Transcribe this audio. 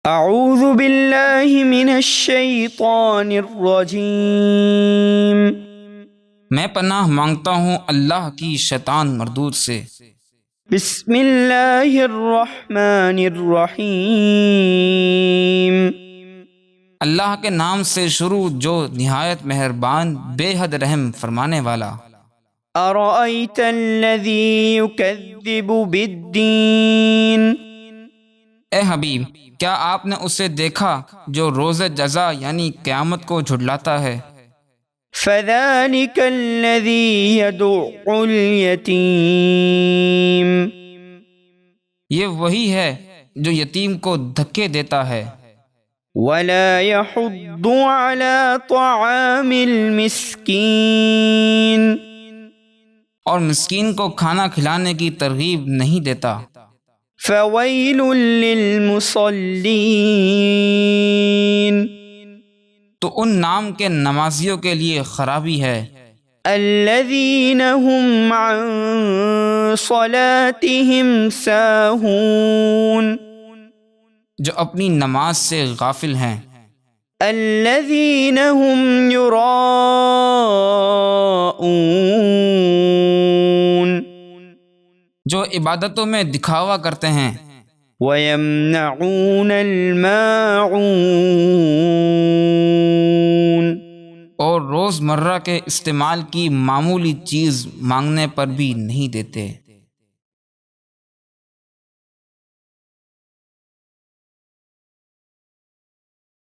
اعوذ باللہ من الشیطان الرجیم۔ میں پناہ مانگتا ہوں اللہ کی شیطان مردود سے۔ بسم اللہ الرحمن الرحیم۔ اللہ کے نام سے شروع جو نہایت مہربان بے حد رحم فرمانے والا۔ ارأیت الذی یکذب بالدین۔ اے حبیب، کیا آپ نے اسے دیکھا جو روز جزا یعنی قیامت کو جھٹلاتا ہے؟ فذلک الذی یدع الیتیم۔ یہ وہی ہے جو یتیم کو دھکے دیتا ہے۔ ولا يحض على طعام المسکین۔ اور مسکین کو کھانا کھلانے کی ترغیب نہیں دیتا۔ فویل للمصلین۔ تو ان نام کے نمازیوں کے لیے خرابی ہے۔ الذین هم عن صلاتهم ساہون۔ جو اپنی نماز سے غافل ہیں۔ الذین هم یراءون۔ جو عبادتوں میں دکھاوا کرتے ہیں۔ وَيَمْنَعُونَ الْمَاعُونَ۔ اور روز مرہ کے استعمال کی معمولی چیز مانگنے پر بھی نہیں دیتے۔